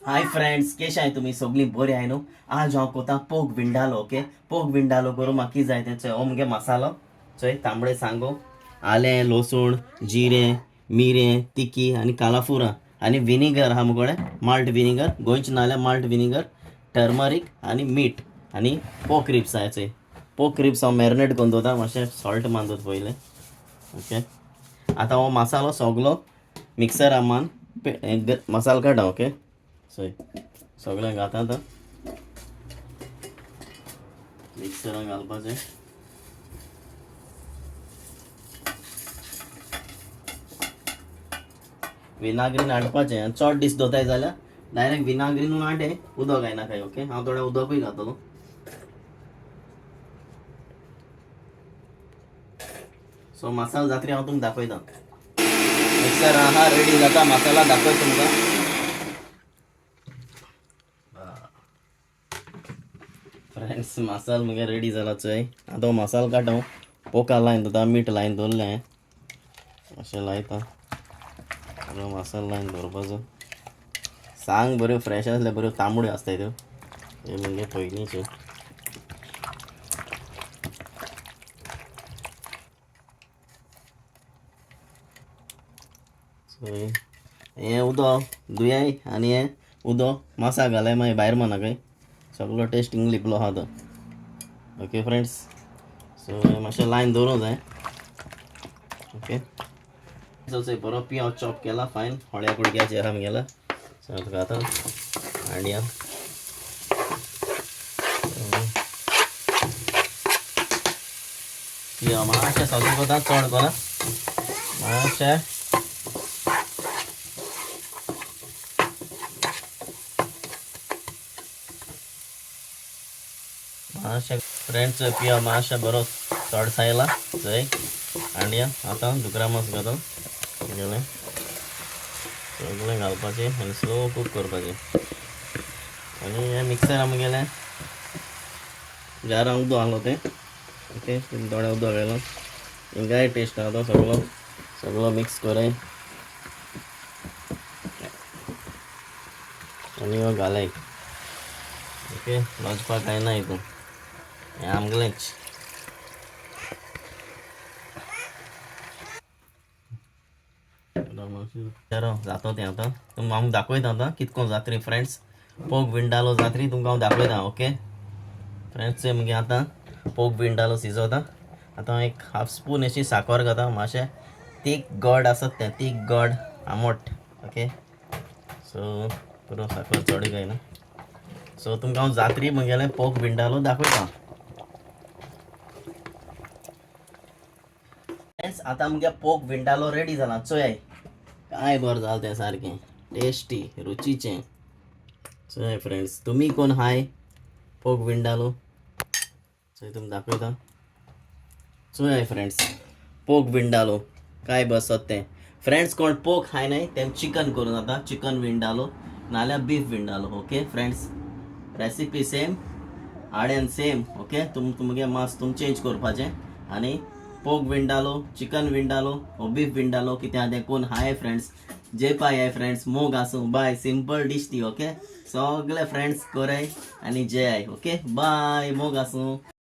Hi friends, केश आहे तुम्ही सगळी बरी आहे न्हू. आज हांव कोता पोग विंडालो. ओके, पोग विंडालो करूं म्हाका जाय ते चोय हो मुगे मसालो. चोय तांबडे सांगो, आलें लसूण, जिरें, मिरें, तिकी आनी कालाफुरां आनी विनेगर आहा मुगोडे. माल्ट विनेगर गोंयचें नाल्यार माल्ट विनेगर, टर्मरीक आनी मीठ आनी पोक रिब्स आहाय चोय. पोक रिब्स हांव मॅरिनेट करून दवरता, मातशें सॉल्ट मान दवरता पयलें. ओके, आतां हो मसालो सगलो मिक्सरा मान मसालो काडा. ओके, सो सगळें घाता आतां मिक्सरान घालपाचें. विनाग्रीन हाडपाचें आनी चड दीस दवरताय जाल्यार डायरेक्ट विनाग्रीनूय हाडे, उदक घायनाकाय. ओके, हांव थोडें उदकूय घातलो. सो मसालो जातरी हांव तुमकां दाखयता. मिक्सर आहा रेडी जाता, मसाला दाखयता तुमकां. फ्रेंड्स, मसालो मुगे रेडी जाला चोय. आतां हो मसालो काडटा हांव. पोका लायन दवरता, मीठ लायन दवरलें हांवें. अशें लायता, बरो मसालो लायन दवरपाचो. सांग बऱ्यो फ्रेश आसल्या, बऱ्यो तांबड्यो आसताय त्यो. हे मुगे पयलींच्यो. सो हें उदक दुयाय आनी हें उदक मासा घालाय, मागीर भायर मानाकाय. सगलो टेस्टिंग लिपलो आहा तो. ओके फ्रेंड्स, सो हें मातशें लायन दवरूं जाय. ओके, सो चोय बरो पिंव चॉप केला फायन, होळ्या कुडक्याचेर आहा मुगेलो. सो आतां घाता हांडया. पिंव मातशें सगळें कोता, चड कोना. मातशें मातशें फ्रेंड्स, पिंव मातशें बरो चड सायला चोय हांडया. आतां दुकरामस घालून गेलें सगळें घालपाचें आनी स्लो कूक करपाचें. आनी हें मिक्सर आमगेलें जारां उदक घालो तें. ओके, थोडें उदक घालून हिंगाय टेस्ट आहा तो सगळो सगळो मिक्स कोराय आनी हो घालाय. ओके, लजपाक कांय ना हितून, हें आमगेलेंच. जातो तें आतां तुमकां हांव दाखयता आतां कितको जातरी. फ्रेंड्स, पोग विंडालो जातरी तुमकां हांव दाखयता. ओके फ्रेंड्स, मुगे आतां पोग विंडालो शिजोता. आतां एक हाफ स्पून अशी साकर घाता, मातशें तीक गोड आसत तें, तीक गोड आमट. ओके, सो बरो साकर चडूय जायना. सो तुमकां हांव जातरी मुगेलें पोग विंडालो दाखयता. फ्रेंड्स, आतां मुगे पोग विंडालो रेडी जाला. चोय काय बरें जालें तें, सारकें टेस्टी रुचीचें. चोय फ्रेंड्स, तुमी कोण हाय पोग विंडालो चोय तुमकां दाखयता. चोय फ्रेंड्स, पोग विंडालो काय बसत तें. फ्रेंड्स, कोण पोक खाय नाही तें चिकन करून जाता, चिकन विंडालो नाल्यार beef vindaloo. Okay friends, recipe same, हाडेन सेम. ओके, तुमगे मास तुम चेंज करपाचें. आनी पोग विंडालो, चिकन विंडालो वो बीफ विंडालो कितें तें कोण हाय फ्रेंड्स, जे पाय हाय फ्रेंड्स, मोग आसूं बाय. सिंपल डिश ती. ओके, सगळे फ्रेंड्स कोराय आनी जे आय. ओके, बाय, मोग आसूं.